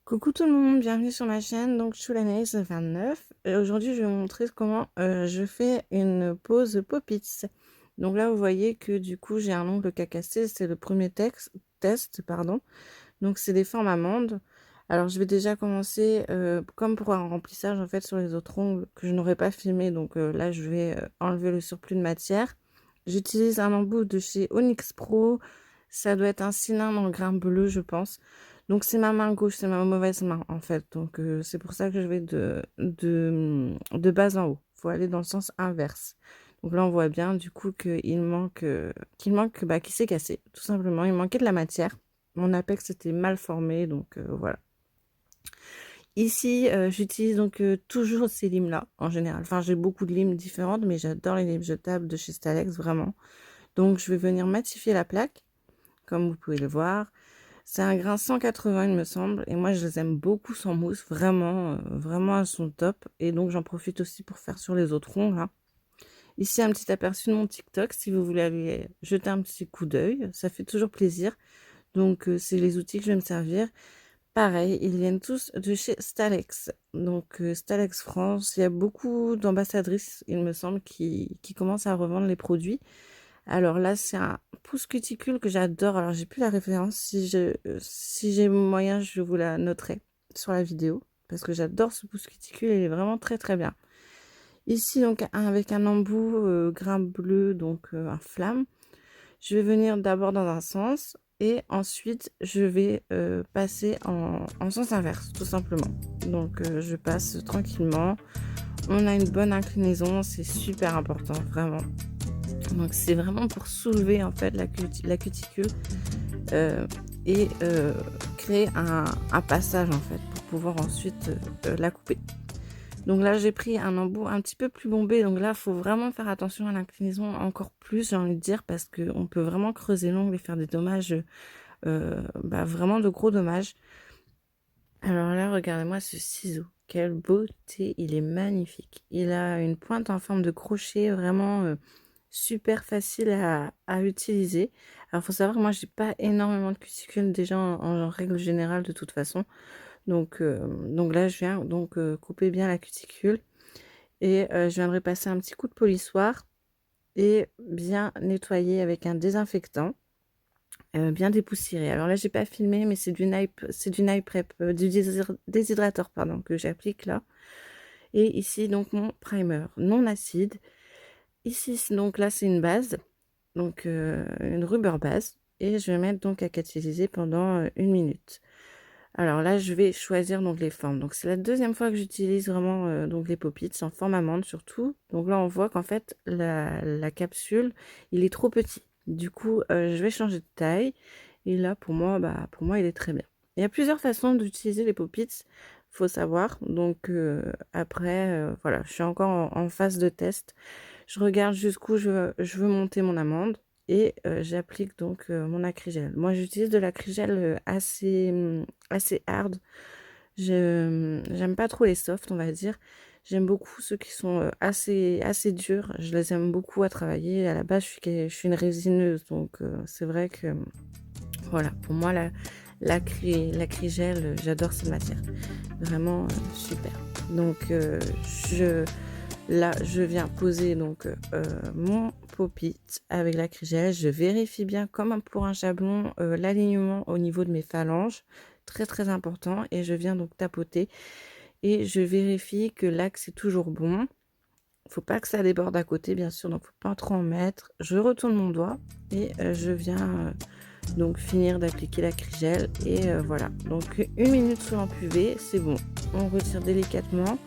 Coucou tout le monde, bienvenue sur ma chaîne, donc je suis l'analyse 29 et aujourd'hui je vais vous montrer comment je fais une pose Pop-Its. Donc là vous voyez que du coup j'ai un ongle qui a cassé, c'est le premier test, pardon. Donc c'est des formes amandes. Alors je vais déjà commencer comme pour un remplissage en fait sur les autres ongles que je n'aurais pas filmé, donc là je vais enlever le surplus de matière. J'utilise un embout de chez Onyx Pro, ça doit être un cylindre en grain bleu je pense. Donc c'est ma main gauche, c'est ma mauvaise main en fait. Donc c'est pour ça que je vais de bas en haut. Il faut aller dans le sens inverse. Donc là on voit bien du coup qu'il s'est cassé. Tout simplement, il manquait de la matière. Mon apex était mal formé, donc voilà. Ici, j'utilise donc toujours ces limes-là en général. Enfin, j'ai beaucoup de limes différentes, mais j'adore les limes jetables de chez Stalex, vraiment. Donc je vais venir matifier la plaque, comme vous pouvez le voir. C'est un grain 180 il me semble, et moi je les aime beaucoup sans mousse, vraiment, vraiment elles sont top. Et donc j'en profite aussi pour faire sur les autres ongles, hein. Ici un petit aperçu de mon TikTok, si vous voulez aller jeter un petit coup d'œil, ça fait toujours plaisir. Donc c'est les outils que je vais me servir. Pareil, ils viennent tous de chez Stalex. Donc Stalex France, il y a beaucoup d'ambassadrices, il me semble, qui commencent à revendre les produits. Alors là, c'est un pouce cuticule que j'adore. Alors, j'ai plus la référence. Si j'ai moyen, je vous la noterai sur la vidéo. Parce que j'adore ce pouce cuticule. Il est vraiment très très bien. Ici, donc, avec un embout grain bleu, donc un flamme. Je vais venir d'abord dans un sens. Et ensuite, je vais passer en sens inverse, tout simplement. Donc, je passe tranquillement. On a une bonne inclinaison. C'est super important, vraiment. Donc c'est vraiment pour soulever en fait la cuticule euh, et créer un passage en fait pour pouvoir ensuite la couper. Donc là j'ai pris un embout un petit peu plus bombé, donc là il faut vraiment faire attention à l'inclinaison encore plus, j'ai envie de dire, parce qu'on peut vraiment creuser l'ongle et faire des dommages, vraiment de gros dommages. Alors là regardez-moi ce ciseau, quelle beauté, il est magnifique. Il a une pointe en forme de crochet, vraiment super facile à utiliser. Alors, faut savoir que moi, j'ai pas énormément de cuticules déjà en règle générale de toute façon. Donc là, je viens donc couper bien la cuticule et je viendrai passer un petit coup de polissoir et bien nettoyer avec un désinfectant, bien dépoussiéré. Alors là, j'ai pas filmé, mais c'est du Night Prep, déshydrateur pardon que j'applique là. Et ici donc mon primer non acide. Ici donc là c'est une base. Donc une rubber base, et je vais mettre donc à catalyser pendant 1 minute. Alors là je vais choisir donc les formes. Donc c'est la deuxième fois que j'utilise vraiment donc les Pop-Its en forme amande surtout. Donc là on voit qu'en fait la capsule il est trop petit. Du coup je vais changer de taille, et là pour moi il est très bien. Il y a plusieurs façons d'utiliser les Pop-Its, faut savoir. Donc après voilà, je suis encore en phase de test. Je regarde jusqu'où je veux monter mon amande, et j'applique donc mon acrygel. Moi, j'utilise de l'acrygel assez hard. J'aime pas trop les soft, on va dire. J'aime beaucoup ceux qui sont assez durs. Je les aime beaucoup à travailler. À la base, je suis une résineuse, donc c'est vrai que voilà, pour moi, l'acrygel, j'adore cette matière. Vraiment super. Donc, là, je viens poser donc mon Pop-It avec l'acrygel. Je vérifie bien, comme pour un chablon, l'alignement au niveau de mes phalanges. Très très important. Et je viens donc tapoter. Et je vérifie que l'axe est toujours bon. Faut pas que ça déborde à côté, bien sûr. Donc, faut pas trop en mettre. Je retourne mon doigt et je viens donc finir d'appliquer l'acrygel. Et voilà. Donc, 1 minute sous lampe UV, c'est bon. On retire délicatement.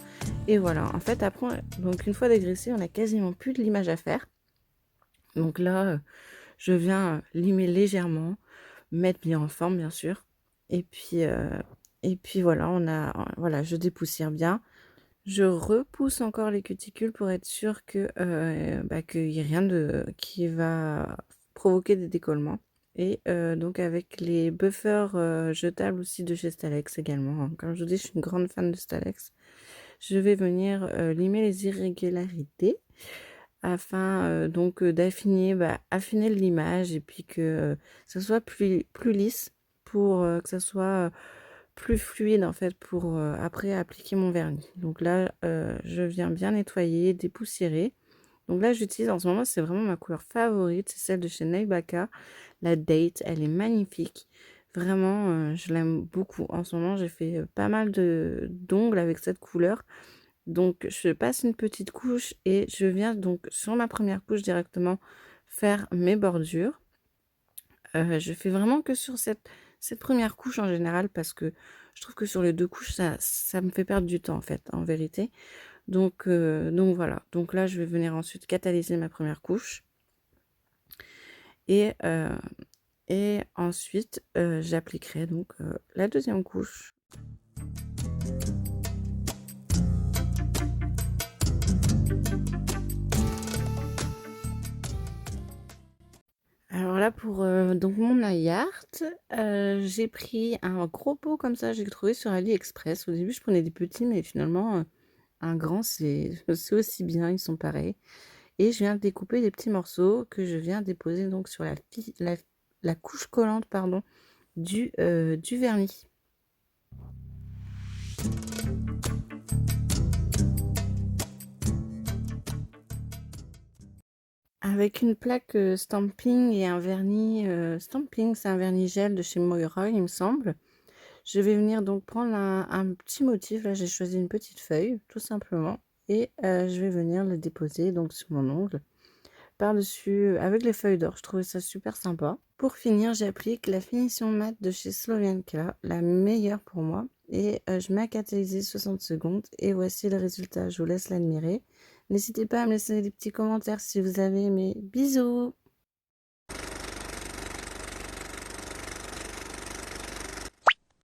Et voilà, en fait, après, donc une fois dégraissé, on a quasiment plus de limage à faire. Donc là, je viens limer légèrement, mettre bien en forme, bien sûr. Et puis voilà, voilà, je dépoussière bien. Je repousse encore les cuticules pour être sûr que qu'il n'y ait rien qui va provoquer des décollements. Et donc avec les buffers jetables aussi de chez Stalex également, hein. Comme je vous dis, je suis une grande fan de Stalex. Je vais venir limer les irrégularités afin donc d'affiner affiner le limage, et puis que ça soit plus lisse, pour que ça soit plus fluide en fait pour après appliquer mon vernis. Donc là, je viens bien nettoyer, dépoussiérer. Donc là, j'utilise en ce moment, c'est vraiment ma couleur favorite, c'est celle de chez Nailbaka, la Date. Elle est magnifique. Vraiment, je l'aime beaucoup. En ce moment, j'ai fait pas mal d'ongles avec cette couleur. Donc, je passe une petite couche et je viens donc sur ma première couche directement faire mes bordures. Je fais vraiment que sur cette première couche en général parce que je trouve que sur les 2 couches, ça me fait perdre du temps en fait, en vérité. Donc voilà. Donc là, je vais venir ensuite catalyser ma première couche et ensuite, j'appliquerai donc, la deuxième couche. Alors là pour, donc mon nail art, j'ai pris un gros pot comme ça, j'ai trouvé sur AliExpress. Au début, je prenais des petits, mais finalement, un grand, c'est c'est aussi bien, ils sont pareils. Et je viens découper des petits morceaux que je viens déposer donc sur la couche collante, pardon, du vernis. Avec une plaque, Stamping et un vernis, Stamping, c'est un vernis gel de chez Moira, il me semble. Je vais venir donc prendre un petit motif. Là, j'ai choisi une petite feuille, tout simplement. Et je vais venir le déposer donc sur mon ongle. Par-dessus, avec les feuilles d'or. Je trouvais ça super sympa. Pour finir, j'applique la finition mat de chez Slovenka, la meilleure pour moi. Et je mets à catalyser 60 secondes. Et voici le résultat. Je vous laisse l'admirer. N'hésitez pas à me laisser des petits commentaires si vous avez aimé. Bisous!